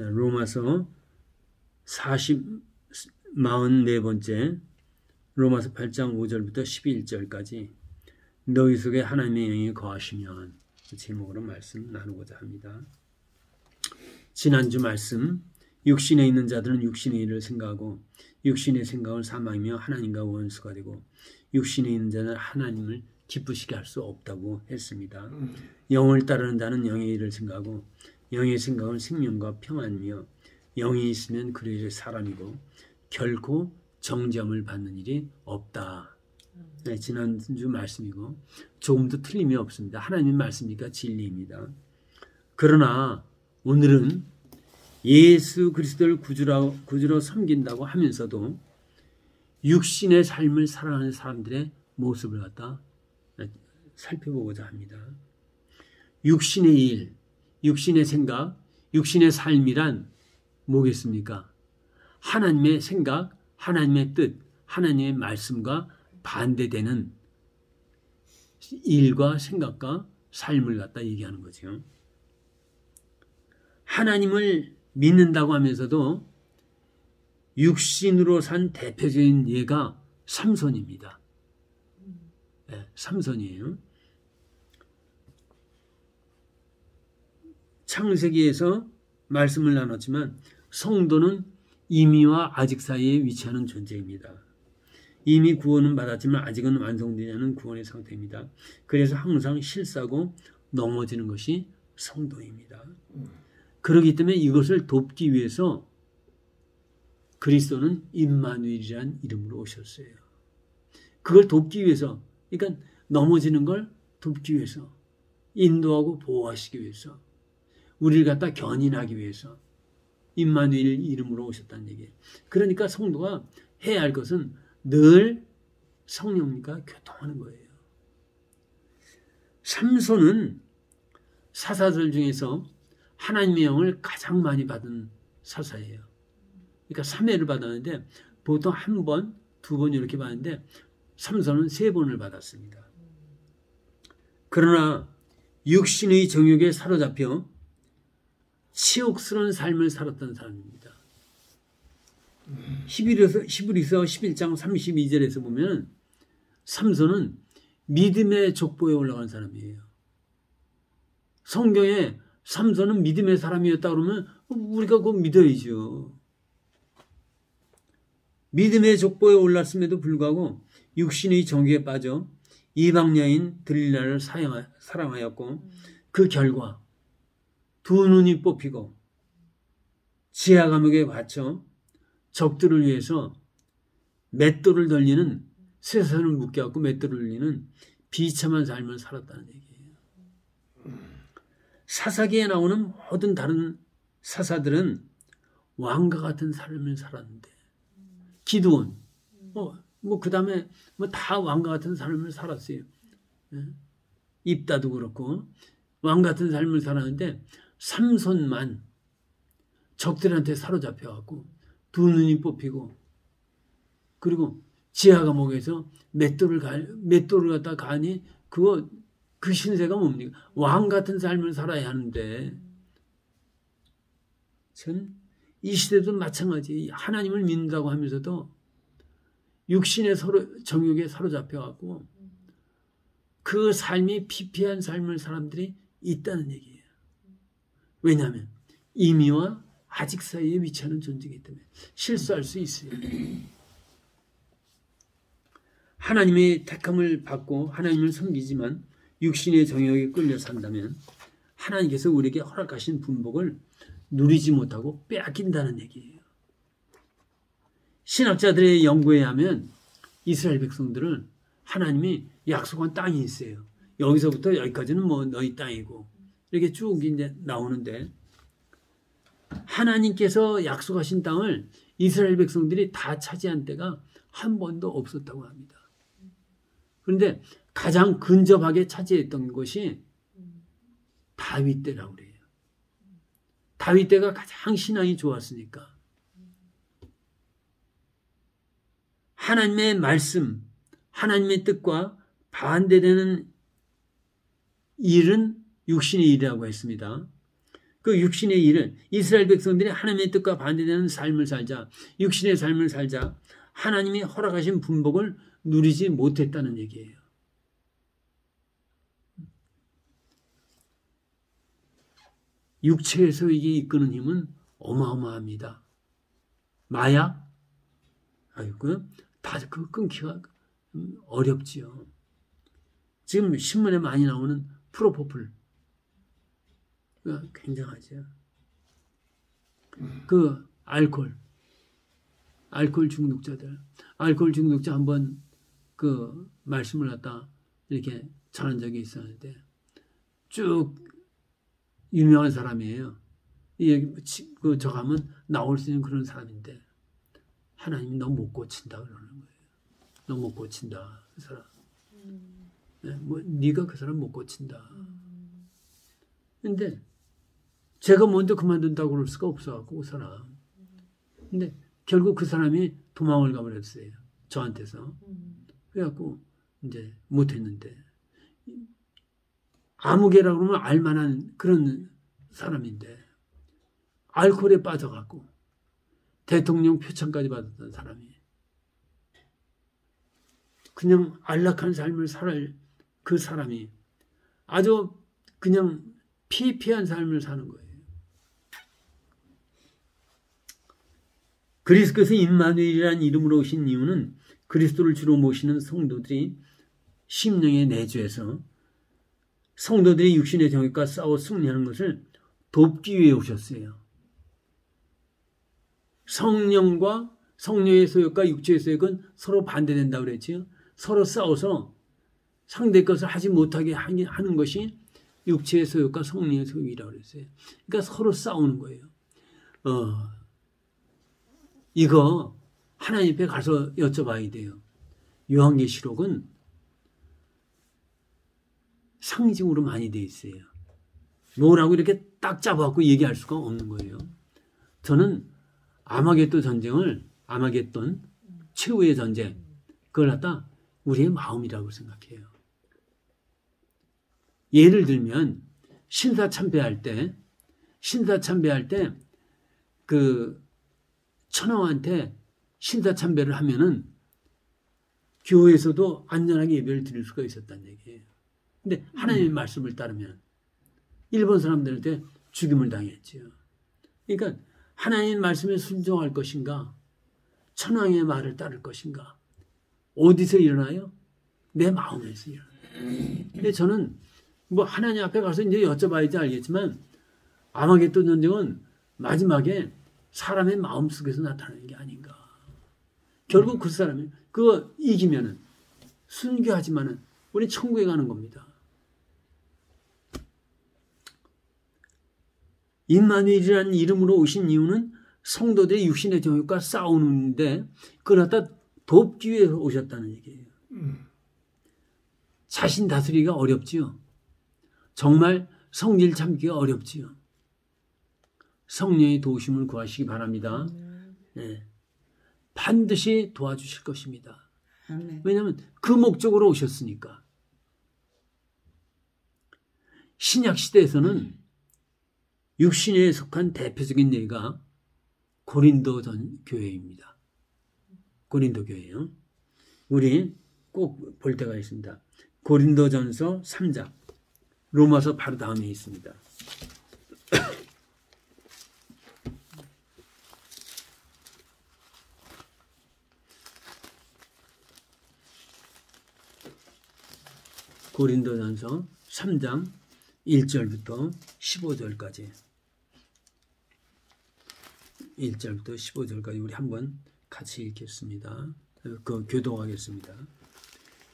로마서 44번째 로마서 8장 5절부터 11절까지 너희 속에 하나님의 영이 거하시면 그 제목으로 말씀 나누고자 합니다. 지난주 말씀 육신에 있는 자들은 육신의 일을 생각하고 육신의 생각은 사망이며 하나님과 원수가 되고 육신에 있는 자는 하나님을 기쁘시게 할 수 없다고 했습니다. 영을 따르는 자는 영의 일을 생각하고 영의 생각은 생명과 평안이며 영이 있으면 그 일의 사람이고 결코 정죄함을 받는 일이 없다. 네, 지난주 말씀이고 조금도 틀림이 없습니다. 하나님의 말씀이니까 진리입니다. 그러나 오늘은 예수 그리스도를 구주로 섬긴다고 하면서도 육신의 삶을 살아가는 사람들의 모습을 갖다 살펴보고자 합니다. 육신의 일, 육신의 생각, 육신의 삶이란 뭐겠습니까? 하나님의 생각, 하나님의 뜻, 하나님의 말씀과 반대되는 일과 생각과 삶을 갖다 얘기하는 거죠. 하나님을 믿는다고 하면서도 육신으로 산 대표적인 예가 삼손입니다. 네, 삼손이에요. 창세기에서 말씀을 나눴지만 성도는 이미와 아직 사이에 위치하는 존재입니다. 이미 구원은 받았지만 아직은 완성되지 않은 구원의 상태입니다. 그래서 항상 실수하고 넘어지는 것이 성도입니다. 그렇기 때문에 이것을 돕기 위해서 그리스도는 임마누엘이라는 이름으로 오셨어요. 그걸 돕기 위해서, 그러니까 넘어지는 걸 돕기 위해서, 인도하고 보호하시기 위해서, 우리를 갖다 견인하기 위해서 임마누엘 이름으로 오셨다는 얘기예요. 그러니까 성도가 해야 할 것은 늘 성령님과 교통하는 거예요. 삼손은 사사들 중에서 하나님의 영을 가장 많이 받은 사사예요. 그러니까 3회를 받았는데 보통 1번, 2번 이렇게 받는데 삼손은 3번을 받았습니다. 그러나 육신의 정욕에 사로잡혀 치욕스러운 삶을 살았던 사람입니다. 히브리서 11장 32절에서 보면 삼손은 믿음의 족보에 올라간 사람이에요. 성경에 삼손은 믿음의 사람이었다 그러면 우리가 그거 믿어야죠. 믿음의 족보에 올랐음에도 불구하고 육신의 정욕에 빠져 이방 여인 들릴라를 사랑하였고 그 결과 두 눈이 뽑히고 지하 감옥에 갇혀 적들을 위해서 맷돌을 돌리는 쇠선을 묶여갖고 맷돌을 돌리는 비참한 삶을 살았다는 얘기예요. 사사기에 나오는 모든 다른 사사들은 왕과 같은 삶을 살았는데 기드온 그 다음에 다 왕과 같은 삶을 살았어요. 입다도 그렇고 왕 같은 삶을 살았는데 삼손만 적들한테 사로잡혀갖고 두 눈이 뽑히고 그리고 지하 감옥에서 맷돌을 갖다 가니 그 신세가 뭡니까? 왕 같은 삶을 살아야 하는데 전 이 시대도 마찬가지. 하나님을 믿는다고 하면서도 육신의 정욕에 사로잡혀갖고 그 삶이 피폐한 삶을 사람들이 있다는 얘기예요. 왜냐하면 이미와 아직 사이에 위치하는 존재이기 때문에 실수할 수 있어요. 하나님의 택함을 받고 하나님을 섬기지만 육신의 정욕에 끌려 산다면 하나님께서 우리에게 허락하신 분복을 누리지 못하고 빼앗긴다는 얘기예요. 신학자들의 연구에 의하면 이스라엘 백성들은 하나님이 약속한 땅이 있어요. 여기서부터 여기까지는 너희 땅이고 이렇게 쭉 이제 나오는데 하나님께서 약속하신 땅을 이스라엘 백성들이 다 차지한 때가 한 번도 없었다고 합니다. 그런데 가장 근접하게 차지했던 것이 다윗 때라고 그래요. 다윗 때가 가장 신앙이 좋았으니까. 하나님의 말씀, 하나님의 뜻과 반대되는 일은 육신의 일이라고 했습니다. 그 육신의 일을 이스라엘 백성들이 하나님의 뜻과 반대되는 삶을 살자, 육신의 삶을 살자 하나님이 허락하신 분복을 누리지 못했다는 얘기예요. 육체에서 이게 이끄는 힘은 어마어마합니다. 마약, 아이고, 다 그 끊기가 어렵지요. 지금 신문에 많이 나오는 프로포폴, 굉장하죠. 그 알코올 중독자들, 알코올 중독자 한번 그 말씀을 갖다 이렇게 전한 적이 있었는데 쭉 유명한 사람이에요. 그 저 가면 나올 수 있는 그런 사람인데 하나님이 너 못 고친다 그러는 거예요. 너 못 고친다 그 사람. 네, 뭐 네가 그 사람 못 고친다. 근데 제가 먼저 그만둔다고 그럴 수가 없어갖고 그 사람. 근데 결국 그 사람이 도망을 가버렸어요. 저한테서. 그래갖고 이제 못했는데 아무개라고 그러면 알만한 그런 사람인데 알코올에 빠져갖고 대통령 표창까지 받았던 사람이 그냥 안락한 삶을 살 그 사람이 아주 그냥 피폐한 삶을 사는 거예요. 그리스도께서 임마누엘이라는 이름으로 오신 이유는 그리스도를 주로 모시는 성도들이 심령의 내주에서 성도들이 육신의 정욕과 싸워 승리하는 것을 돕기 위해 오셨어요. 성령과 성령의 소욕과 육체의 소욕은 서로 반대된다고 그랬지요. 서로 싸워서 상대 것을 하지 못하게 하는 것이 육체의 소욕과 성령의 소욕이라고 그랬어요. 그러니까 서로 싸우는 거예요. 이거 하나님 앞에 가서 여쭤봐야 돼요. 요한계시록은 상징으로 많이 돼 있어요. 뭐라고 이렇게 딱 잡아갖고 얘기할 수가 없는 거예요. 저는 아마겟돈 전쟁을, 아마겟돈 최후의 전쟁, 그걸 갖다 우리의 마음이라고 생각해요. 예를 들면 신사참배할 때 그 천황한테 신사참배를 하면은 교회에서도 안전하게 예배를 드릴 수가 있었다는 얘기예요. 근데 하나님의 말씀을 따르면 일본 사람들한테 죽임을 당했지요. 그러니까 하나님의 말씀에 순종할 것인가, 천황의 말을 따를 것인가, 어디서 일어나요? 내 마음에서 일어나요. 근데 저는 뭐 하나님 앞에 가서 이제 여쭤봐야지 알겠지만 아마겟돈 전쟁은 마지막에 사람의 마음속에서 나타나는 게 아닌가. 결국 그 사람이 그거 이기면은 순교하지만은 우리 천국에 가는 겁니다. 임마누엘이라는 이름으로 오신 이유는 성도들의 육신의 정욕과 싸우는데 그걸 갖다 돕기 위해 오셨다는 얘기예요. 자신 다스리기가 어렵지요. 정말 성질 참기가 어렵지요. 성령의 도우심을 구하시기 바랍니다. 네. 반드시 도와주실 것입니다. 왜냐하면 그 목적으로 오셨으니까. 신약 시대에서는 육신에 속한 대표적인 예가 고린도 교회입니다. 고린도 교회요. 우리 꼭 볼 때가 있습니다. 고린도전서 3장. 로마서 바로 다음에 있습니다. 고린도전서 3장 1절부터 15절까지 1절부터 15절까지 우리 한번 같이 읽겠습니다. 교동하겠습니다.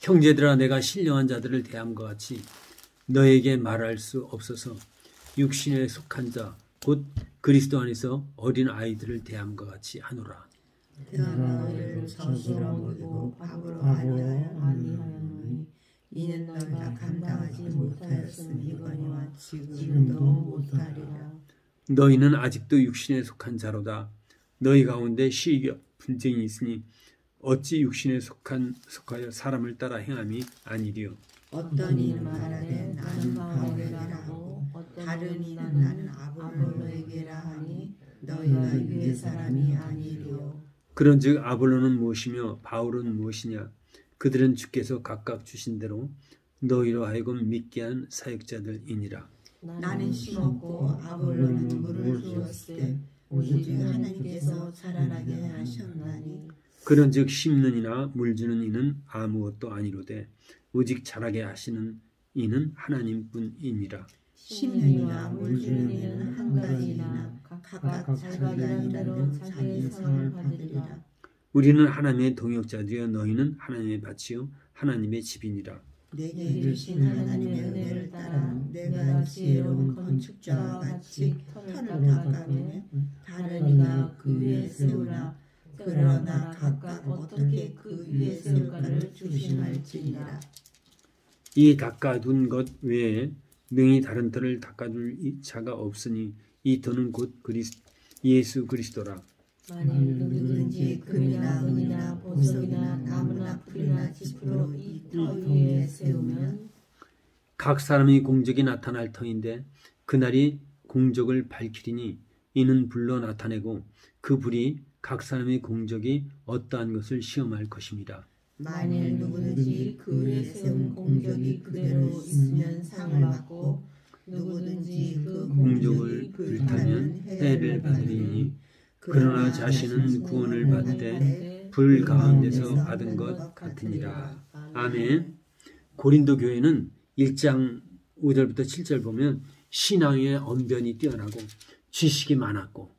형제들아, 내가 신령한 자들을 대함과 같이 너에게 말할 수 없어서 육신에 속한 자 곧 그리스도 안에서 어린 아이들을 대함과 같이 하노라. 내가 너희를 저주로 몰고 악으로 아니하였노니 이는 너희가 감당하지 못하였음이거니와 지금도 못하리라. 너희는 아직도 육신에 속한 자로다. 너희 가운데 시기와 분쟁이 있으니 어찌 육신에 속하여 사람을 따라 행함이 아니리요. 어떤 이는 말하되 나는 바울이라고 어떤 다른 이는 나는 아볼로에게라 하니 너희가 유대 사람이 아니리요. 그런즉 아볼로는 무엇이며 바울은 무엇이냐? 그들은 주께서 각각 주신 대로 너희로 하여금 믿게 한 사역자들이니라. 나는 심었고 아볼로는 물을 주었을 때 오직 하나님께서 자라나게 하셨나니. 그런즉 심는 이나 물 주는 이는 아무것도 아니로되 오직 자라게 하시는 이는 하나님뿐이니라. 심는 이나 물 주는 이는 한 가지이나 각각 자기가 일한 대로 자기의 상을 받으리라. 우리는 하나님의 동역자되어 너희는 하나님의 밭이요 하나님의 집이니라. 내게 주신 하나님의 은혜를 따라 내가 지혜로운 건축자와 같이 터를 닦아내며 다른 이가 그 위에 세우라. 그러나 각각 어떻게 그 위에 세울까를 주심할지니라. 이 닦아둔 것 외에 능히 다른 터를 닦아줄 자가 없으니 이 터는 곧 예수 그리스도라. 만일 누구든지 금이나 은이나 보석이나 나무나 풀이나 짚으로 이 터 위에 세우면 각 사람의 공적이 나타날 터인데 그날이 공적을 밝히리니 이는 불로 나타내고 그 불이 각 사람의 공적이 어떠한 것을 시험할 것입니다. 만일 누구든지 그 위에 세운 공적이 그대로 있으면 상을 받고 누구든지 그 공적을 불타면 해를 받으리니 그러나 자신은 구원을 받되 불 가운데서 받은 것 같으니라. 아멘. 고린도 교회는 1장 5절부터 7절 보면 신앙의 언변이 뛰어나고 지식이 많았고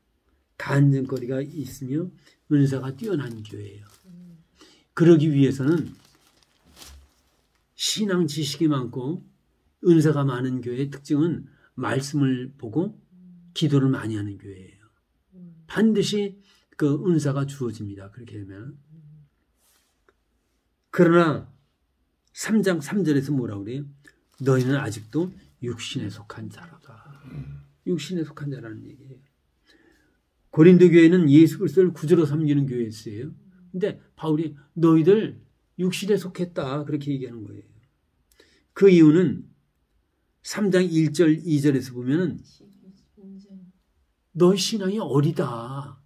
간증거리가 있으며 은사가 뛰어난 교회예요. 그러기 위해서는 신앙 지식이 많고 은사가 많은 교회의 특징은 말씀을 보고 기도를 많이 하는 교회예요. 반드시 그 은사가 주어집니다. 그렇게 되면. 그러나 3장 3절에서 뭐라고 그래요? 너희는 아직도 육신에 속한 자라다. 육신에 속한 자라는 얘기예요. 고린도 교회는 예수 그리스도를 구주로 섬기는 교회였어요. 근데 바울이 너희들 육신에 속했다. 그렇게 얘기하는 거예요. 그 이유는 3장 1절 2절에서 보면은 너희 신앙이 어리다.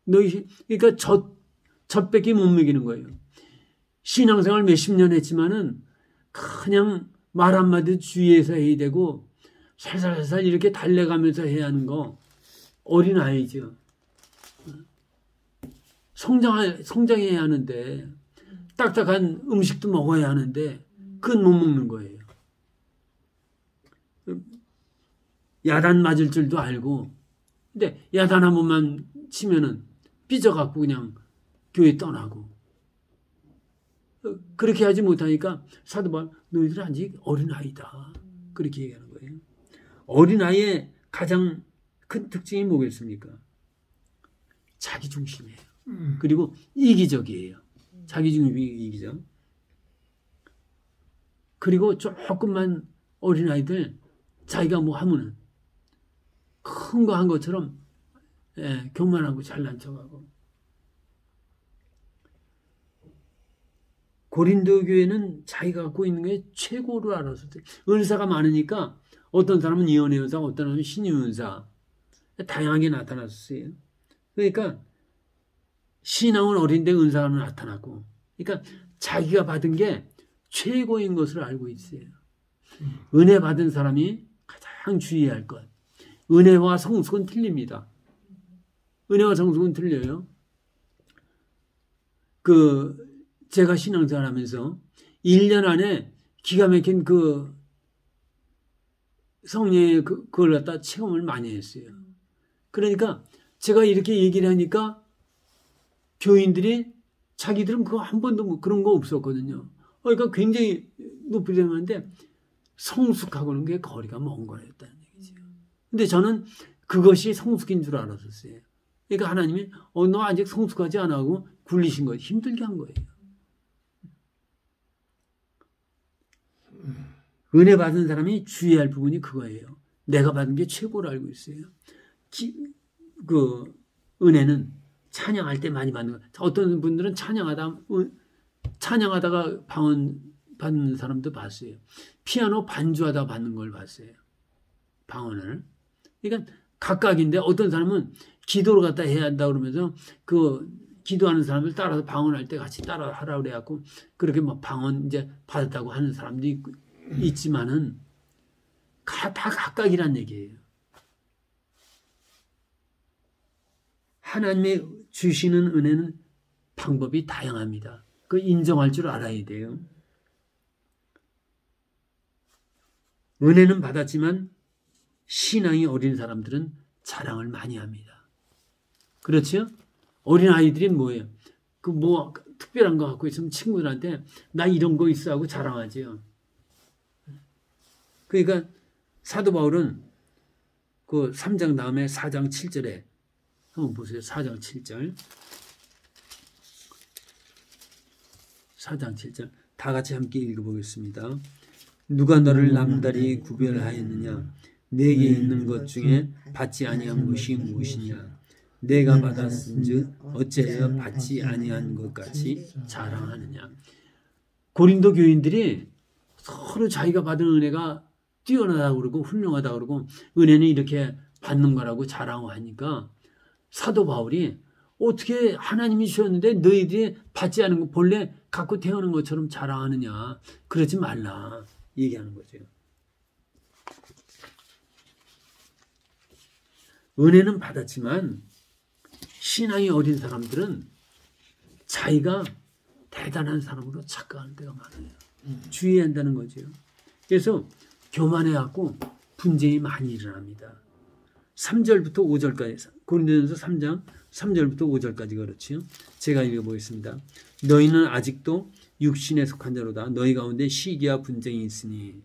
그러니까 젖밖에 못 먹이는 거예요. 신앙생활 몇십 년 했지만은 그냥 말 한마디 주의해서 해야 되고 살살살 이렇게 달래가면서 해야 하는 거 어린아이죠. 성장해야 하는데 딱딱한 음식도 먹어야 하는데 그건 못 먹는 거예요. 야단 맞을 줄도 알고 근데 야단 한 번만 치면은 삐져갖고 그냥 교회 떠나고 그렇게 하지 못하니까 사도 바울 너희들 아직 어린아이다. 그렇게 얘기하는 거예요. 어린아이의 가장 큰 특징이 뭐겠습니까? 자기중심이에요. 그리고 이기적이에요. 자기중심이 이기적. 그리고 조금만 어린아이들 자기가 뭐 하면은 큰 거 한 것처럼 교만하고 잘난 척하고. 고린도 교회는 자기가 갖고 있는 게 최고로 알아서 은사가 많으니까 어떤 사람은 예언의 은사, 어떤 사람은 신의 은사 다양하게 나타났어요. 그러니까 신앙은 어린데 은사가 나타났고 그러니까 자기가 받은 게 최고인 것을 알고 있어요. 은혜 받은 사람이 가장 주의해야 할 것. 은혜와 성숙은 틀립니다. 은혜와 성숙은 틀려요. 제가 신앙생활 하면서 1년 안에 기가 막힌 성령의 그걸 갖다 체험을 많이 했어요. 그러니까 제가 이렇게 얘기를 하니까 교인들이 자기들은 그거 한 번도 그런 거 없었거든요. 그러니까 굉장히 높이 되는데 성숙하고는 게 거리가 먼 거였다는 얘기죠. 근데 저는 그것이 성숙인 줄 알았었어요. 그러니까 하나님이 너 아직 성숙하지 않아 하고 굴리신 거예요. 힘들게 한 거예요. 은혜 받은 사람이 주의할 부분이 그거예요. 내가 받은 게 최고로 알고 있어요. 은혜는 찬양할 때 많이 받는 거. 어떤 분들은 찬양하다가 방언 받는 사람도 봤어요. 피아노 반주하다 받는 걸 봤어요. 방언을. 그러니까 각각인데 어떤 사람은 기도를 갖다 해야 한다 그러면서 그 기도하는 사람을 따라서 방언할 때 같이 따라 하라고 그래갖고 그렇게 뭐 방언 이제 받았다고 하는 사람도 있지만은 다 각각이란 얘기예요. 하나님의 주시는 은혜는 방법이 다양합니다. 그 인정할 줄 알아야 돼요. 은혜는 받았지만 신앙이 어린 사람들은 자랑을 많이 합니다. 그렇죠? 어린 아이들이 뭐예요? 그 뭐 특별한 거 갖고 있으면 친구들한테 나 이런 거 있어 하고 자랑하지요. 그러니까 사도 바울은 그 3장 다음에 4장 7절에 한번 보세요. 4장 7절. 4장 7절. 다 같이 함께 읽어보겠습니다. 누가 너를 남다리 구별하였느냐? 내게 있는 것 중에 받지 아니한 것이 무엇이냐? 내가 받았은즉 어찌하여 받지 아니한 것 같이 자랑하느냐? 고린도 교인들이 서로 자기가 받은 은혜가 뛰어나다고 그러고 훌륭하다고 그러고 은혜는 이렇게 받는 거라고 자랑하니까 사도 바울이 어떻게 하나님이 주셨는데 너희들이 받지 않은 거 본래 갖고 태어난 것처럼 자랑하느냐? 그러지 말라 얘기하는 거죠. 은혜는 받았지만 신앙이 어린 사람들은 자기가 대단한 사람으로 착각하는 때가 많아요. 주의해야 한다는 거죠. 그래서 교만해갖고 분쟁이 많이 일어납니다. 3절부터 5절까지 고린도전서 3장 3절부터 5절까지 그렇지요. 제가 읽어보겠습니다. 너희는 아직도 육신에 속한 자로다. 너희 가운데 시기와 분쟁이 있으니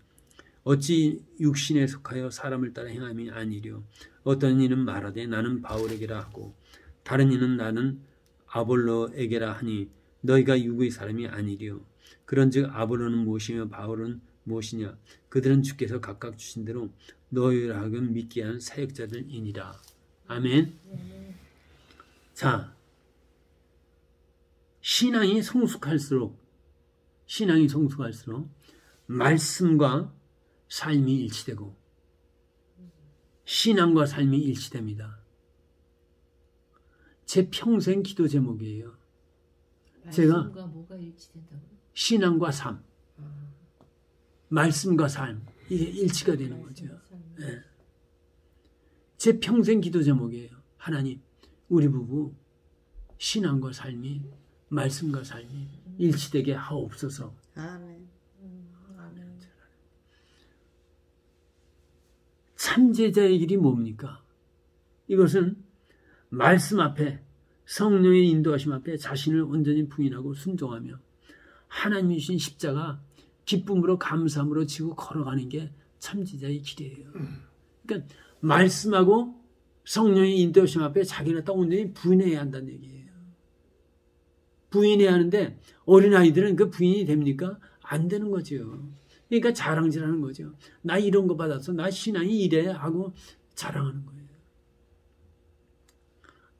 어찌 육신에 속하여 사람을 따라 행함이 아니려. 어떤 이는 말하되 나는 바울에게라 하고 다른 이는 나는 아볼로에게라 하니 너희가 육의 사람이 아니려. 그런즉 아볼로는 무엇이며 바울은 무엇이냐? 그들은 주께서 각각 주신 대로 너희를 하여금 믿게 한 사역자들이니라. 아멘. 자, 신앙이 성숙할수록 말씀과 삶이 일치되고 신앙과 삶이 일치됩니다. 제 평생 기도 제목이에요. 제가 뭐가 일치된다고요? 신앙과 삶, 말씀과 삶 이게 일치가 되는 거죠. 네. 제 평생 기도 제목이에요. 하나님, 우리 부부 신앙과 삶이 말씀과 삶이 일치되게 하옵소서. 아멘. 참제자의 길이 뭡니까? 이것은 말씀 앞에 성령의 인도하심 앞에 자신을 온전히 부인하고 순종하며 하나님이 주신 십자가 기쁨으로 감사함으로 지고 걸어가는 게 참제자의 길이에요. 그러니까 말씀하고 성령의 인도하심 앞에 자기를 딱 온전히 부인해야 한다는 얘기예요. 부인해야 하는데 어린아이들은 그 부인이 됩니까? 안 되는 거죠. 그러니까 자랑질하는 거죠. 나 이런 거 받았어. 나 신앙이 이래 하고 자랑하는 거예요.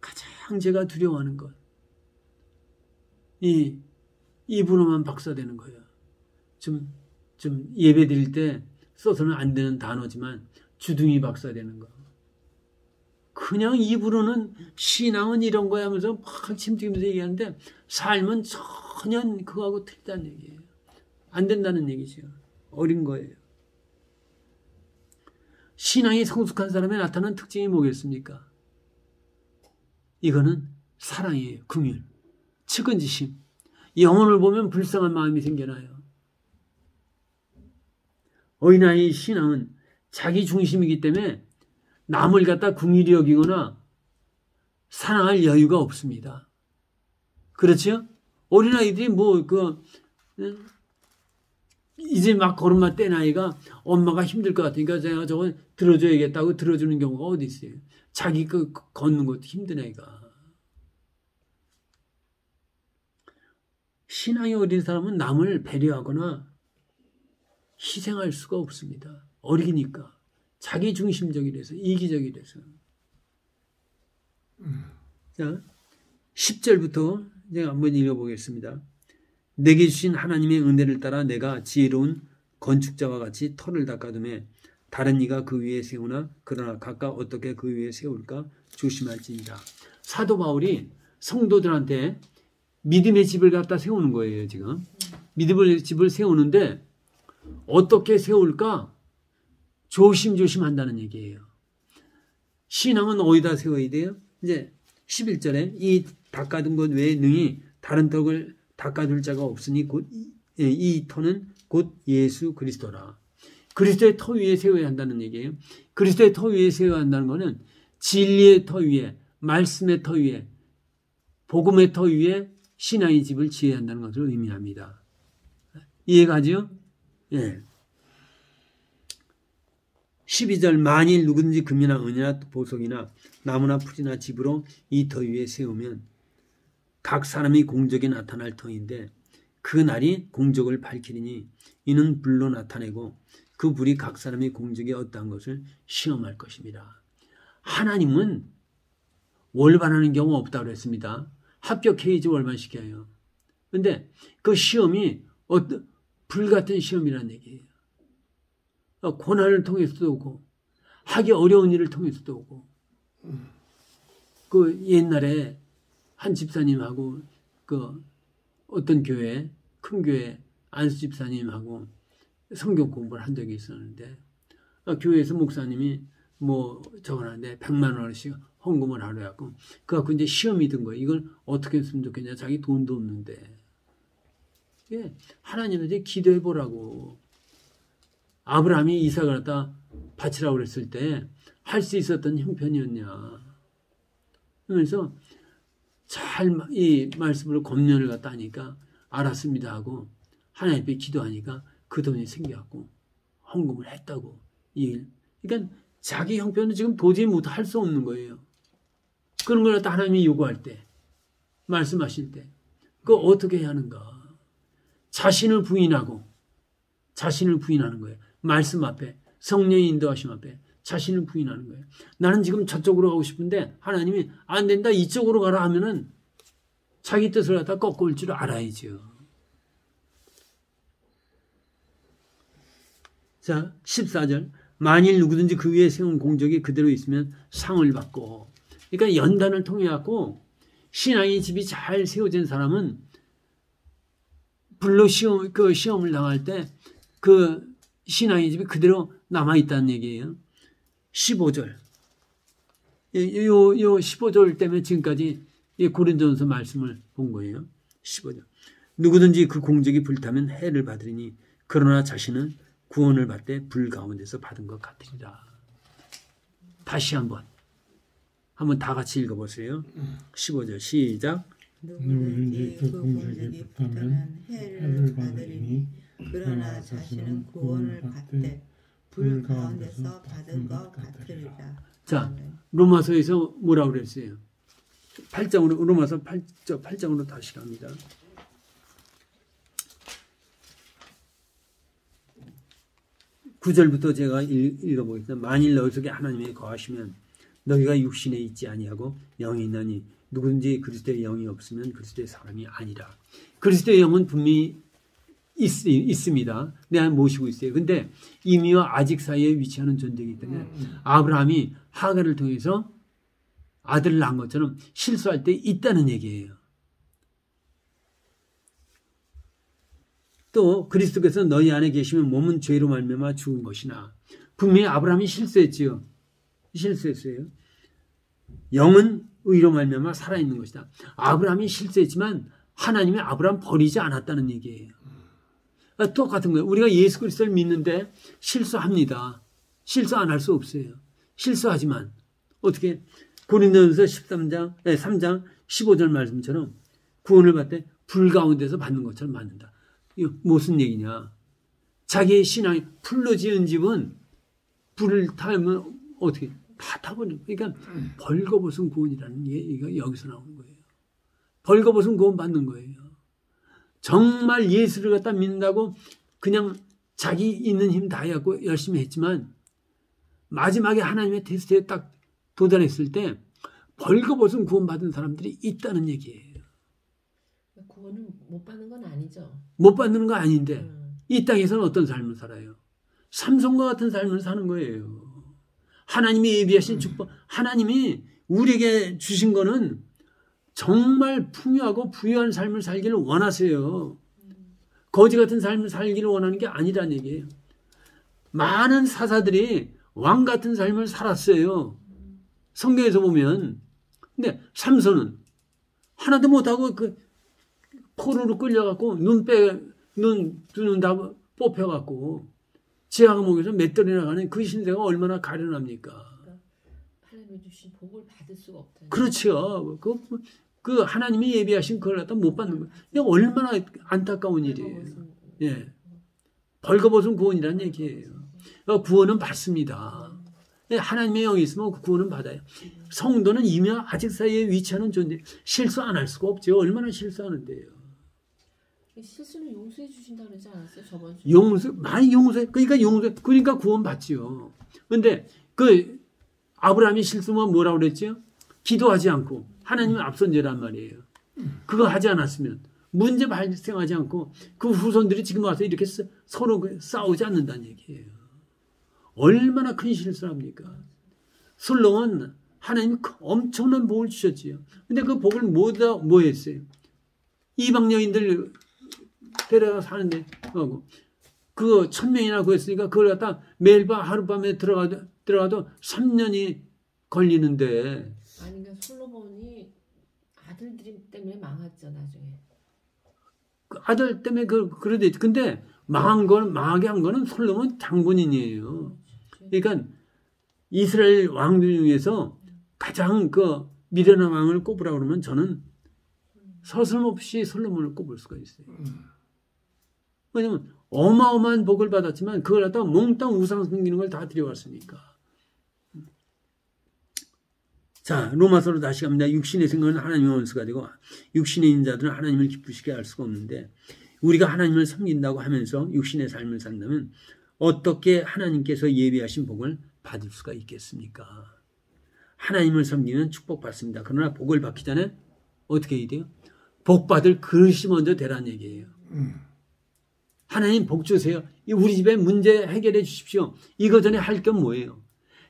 가장 제가 두려워하는 것. 입으로만 박사되는 거예요. 좀 예배 드릴 때 써서는 안 되는 단어지만 주둥이 박사되는 거. 그냥 입으로는 신앙은 이런 거야 하면서 막 침튀기면서 얘기하는데 삶은 전혀 그거하고 틀리다는 얘기예요. 안 된다는 얘기죠. 어린 거예요. 신앙이 성숙한 사람에 나타나는 특징이 뭐겠습니까? 이거는 사랑이에요. 긍휼, 측은지심. 영혼을 보면 불쌍한 마음이 생겨나요. 어린아이의 신앙은 자기 중심이기 때문에 남을 갖다 긍휼히 여기거나 사랑할 여유가 없습니다. 그렇죠? 어린아이들이 이제 막 걸음마 뗀 아이가 엄마가 힘들 것 같으니까 제가 저거 들어줘야겠다고 들어주는 경우가 어디 있어요? 자기 걷는 것도 힘든 애가. 신앙이 어린 사람은 남을 배려하거나 희생할 수가 없습니다. 어리니까. 자기 중심적이라서, 이기적이라서. 자, 10절부터 제가 한번 읽어보겠습니다. 내게 주신 하나님의 은혜를 따라 내가 지혜로운 건축자와 같이 터를 닦아두매 다른 이가 그 위에 세우나 그러나 각각 어떻게 그 위에 세울까 조심할지니라. 사도 바울이 성도들한테 믿음의 집을 갖다 세우는 거예요. 지금 믿음의 집을 세우는데 어떻게 세울까 조심조심 한다는 얘기예요. 신앙은 어디다 세워야 돼요? 이제 11절에 이 닦아둔 것 외에 능히 다른 덕을 닦아둘 자가 없으니 곧 이 터는 곧 예수 그리스도라. 그리스도의 터 위에 세워야 한다는 얘기예요. 그리스도의 터 위에 세워야 한다는 것은 진리의 터 위에, 말씀의 터 위에, 복음의 터 위에 신앙의 집을 지어야 한다는 것을 의미합니다. 이해가죠? 예. 12절 만일 누구든지 금이나 은이나 보석이나 나무나 풀이나 집으로 이 터 위에 세우면 각 사람이 공적이 나타날 터인데 그 날이 공적을 밝히리니 이는 불로 나타내고 그 불이 각 사람의 공적이 어떠한 것을 시험할 것입니다. 하나님은 월반하는 경우 없다고 그랬습니다. 합격해야지 월반시켜요. 근데 그 시험이 불같은 시험이라는 얘기예요. 고난을 통해서도 오고 하기 어려운 일을 통해서도 오고 그 옛날에 한 집사님하고 그 어떤 교회 큰 교회 안수 집사님하고 성경 공부를 한 적이 있었는데 교회에서 목사님이 뭐 적어놨는데 100만 원씩 헌금을 하려 갖고 그 갖고 이제 시험이 든 거예요. 이걸 어떻게 했으면 좋겠냐. 자기 돈도 없는데. 예, 하나님한테 기도해 보라고. 아브라함이 이삭을 갖다 바치라고 그랬을 때 할 수 있었던 형편이었냐. 그러면서 잘 이 말씀으로 검열을 갖다 하니까 알았습니다 하고 하나님 앞에 기도하니까 그 돈이 생겨갖고 헌금을 했다고. 그러니까 자기 형편은 지금 도저히 할 수 없는 거예요. 그런 걸 갖다 하나님이 요구할 때, 말씀하실 때, 그거 어떻게 해야 하는가? 자신을 부인하는 거예요. 말씀 앞에, 성령의 인도하심 앞에 자신을 부인하는 거예요. 나는 지금 저쪽으로 가고 싶은데 하나님이 안 된다, 이쪽으로 가라 하면은 자기 뜻을 갖다 꺾을 줄 알아야죠. 자, 14절. 만일 누구든지 그 위에 세운 공적이 그대로 있으면 상을 받고. 그러니까 연단을 통해 갖고 신앙의 집이 잘 세워진 사람은 불로 시험을 당할 때 그 신앙의 집이 그대로 남아있다는 얘기예요. 15절. 요 15절 때문에 지금까지 고린도전서 말씀을 본 거예요. 15절. 누구든지 그 공적이 불타면 해를 받으리니 그러나 자신은 구원을 받되 불 가운데서 받은 것 같으리라. 다시 한번 다 같이 읽어보세요. 15절 시작. 누구든지 그 공적이 불타면 해를 받으리니 그러나 자신은 구원을 받되 불 가운데서 받은 것 같으리라. 자, 로마서에서 뭐라고 그랬어요? 8장으로 로마서 8장으로 다시 갑니다. 9절부터 제가 읽어보겠습니다. 만일 너희 속에 하나님이 거하시면 너희가 육신에 있지 아니하고 영이 있나니 누구든지 그리스도의 영이 없으면 그리스도의 사람이 아니라. 그리스도의 영은 분명히 있습니다. 내 안에 모시고 있어요. 근데 이미와 아직 사이에 위치하는 존재이기 때문에 아브라함이 하갈을 통해서 아들을 낳은 것처럼 실수할 때 있다는 얘기예요. 또 그리스도께서 너희 안에 계시면 몸은 죄로 말미암아 죽은 것이나. 분명히 아브라함이 실수했어요. 영은 의로 말미암아 살아있는 것이다. 아브라함이 실수했지만 하나님이 아브라함 버리지 않았다는 얘기예요. 똑같은 거예요. 우리가 예수 그리스도를 믿는데 실수합니다. 실수 안 할 수 없어요. 실수하지만 어떻게 고린도전서 3장 15절 말씀처럼 구원을 받되 불 가운데서 받는 것처럼 받는다. 이거 무슨 얘기냐? 자기의 신앙이 풀로 지은 집은 불을 타면 어떻게 다 타버리는 거예요. 그러니까 벌거벗은 구원이라는 게 이거 여기서 나오는 거예요. 벌거벗은 구원 받는 거예요. 정말 예수를 갖다 믿는다고 그냥 자기 있는 힘 다 해갖고 열심히 했지만 마지막에 하나님의 테스트에 딱 도달했을 때 벌거벗은 구원 받은 사람들이 있다는 얘기예요. 구원을 못 받는 건 아니죠. 못 받는 건 아닌데 이 땅에서는 어떤 삶을 살아요? 삼손과 같은 삶을 사는 거예요. 하나님이 예비하신 축복, 하나님이 우리에게 주신 거는 정말 풍요하고 부유한 삶을 살기를 원하세요. 거지 같은 삶을 살기를 원하는 게 아니란 얘기예요. 많은 사사들이 왕 같은 삶을 살았어요. 성경에서 보면. 근데 삼손은 하나도 못하고 그 포로로 끌려갖고 두 눈 다 뽑혀갖고 지하 감옥에서 맷돌이 나가는 그 신세가 얼마나 가련합니까? 하나님이 주신 복을 받을 수가 없다. 그렇죠. 그 하나님이 예비하신 그걸 갖다 못 받는 거예요. 이게 얼마나 안타까운 일이에요. 예. 벌거벗은 구원이라는 얘기예요. 구원은 받습니다. 하나님의 영이 있으면 구원은 받아요. 성도는 이미 아직 사이에 위치하는 존재. 실수 안 할 수가 없죠. 얼마나 실수하는데요. 실수는 용서해 주신다 그러지 않았어요? 저번 주에? 많이 용서해. 그러니까 구원 받지요. 근데 아브라함이 실수면 뭐라고 그랬죠? 기도하지 않고 하나님은 앞선 죄란 말이에요. 그거 하지 않았으면 문제 발생하지 않고 그 후손들이 지금 와서 이렇게 서로 싸우지 않는다는 얘기예요. 얼마나 큰 실수를 합니까? 솔로몬 하나님이 엄청난 복을 주셨지요. 근데 그 복을 뭐 했어요? 이방 여인들 데려가 사는데 그거 1000명이나 구했으니까 그걸 갖다 매일 밤 하룻밤에 들어가도 3년이 걸리는데. 아니 그러니까 솔로몬이 아들들이 때문에 망했죠 나중에. 그 아들 때문에 그러대. 근데 망하게 한 거는 솔로몬 장본인이에요. 그러니까 이스라엘 왕들 중에서 가장 미련한 왕을 꼽으라 그러면 저는 서슴없이 솔로몬을 꼽을 수가 있어요. 왜냐면 어마어마한 복을 받았지만 그걸 갖다가 몽땅 우상 섬기는 걸 다 들여왔으니까. 자, 로마서로 다시 갑니다. 육신의 생각은 하나님의 원수가 되고 육신의 인자들은 하나님을 기쁘시게 할 수가 없는데 우리가 하나님을 섬긴다고 하면서 육신의 삶을 산다면 어떻게 하나님께서 예비하신 복을 받을 수가 있겠습니까? 하나님을 섬기면 축복받습니다. 그러나 복을 받기 전에 어떻게 해야 돼요? 복받을 그릇이 먼저 되란 얘기예요. 하나님 복 주세요. 우리 집에 문제 해결해 주십시오. 이거 전에 할 건 뭐예요?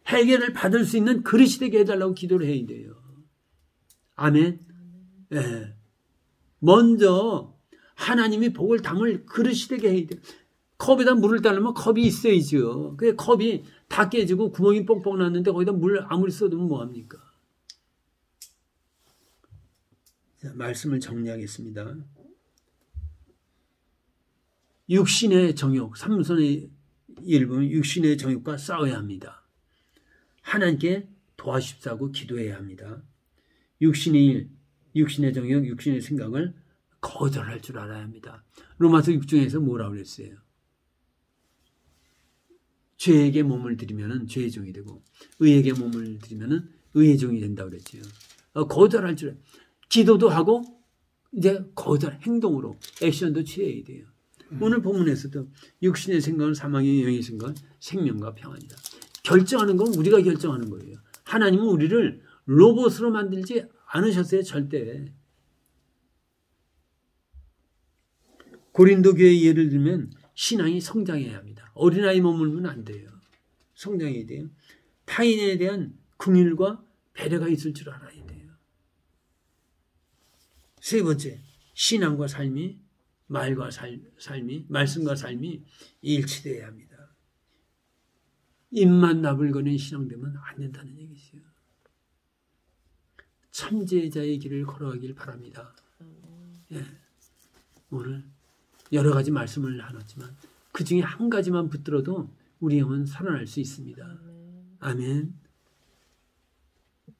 해결을 받을 수 있는 그릇이 되게 해달라고 기도를 해야 돼요. 아멘. 네. 먼저 하나님이 복을 담을 그릇이 되게 해야 돼요. 컵에다 물을 따르면 컵이 있어야죠. 그 컵이 다 깨지고 구멍이 뻥뻥 났는데 거기다 물 아무리 써두면 뭐합니까? 자, 말씀을 정리하겠습니다. 육신의 정욕, 삼손의 일부는 육신의 정욕과 싸워야 합니다. 하나님께 도와주십사고 기도해야 합니다. 육신의 일, 육신의 정욕, 육신의 생각을 거절할 줄 알아야 합니다. 로마서 6장에서 뭐라고 그랬어요? 죄에게 몸을 들이면 죄의 종이 되고 의에게 몸을 들이면 의의 종이 된다고 그랬죠. 거절할 줄 알아요. 기도도 하고 이제 거절, 행동으로 액션도 취해야 돼요. 오늘 본문에서도 육신의 생각은 사망이요 영의 생각은 생명과 평안이다. 결정하는 건 우리가 결정하는 거예요. 하나님은 우리를 로봇으로 만들지 않으셨어요. 절대. 고린도 교회 예를 들면 신앙이 성장해야 합니다. 어린아이 머물면 안 돼요. 성장해야 돼요. 타인에 대한 긍휼과 배려가 있을 줄 알아야 돼요. 세 번째, 신앙과 삶이 말씀과 삶이 일치되어야 합니다. 입만 나불거리는 신앙되면 안 된다는 얘기죠. 참제자의 길을 걸어가길 바랍니다. 예. 오늘 여러 가지 말씀을 나눴지만 그 중에 한 가지만 붙들어도 우리 영은 살아날 수 있습니다. 아멘.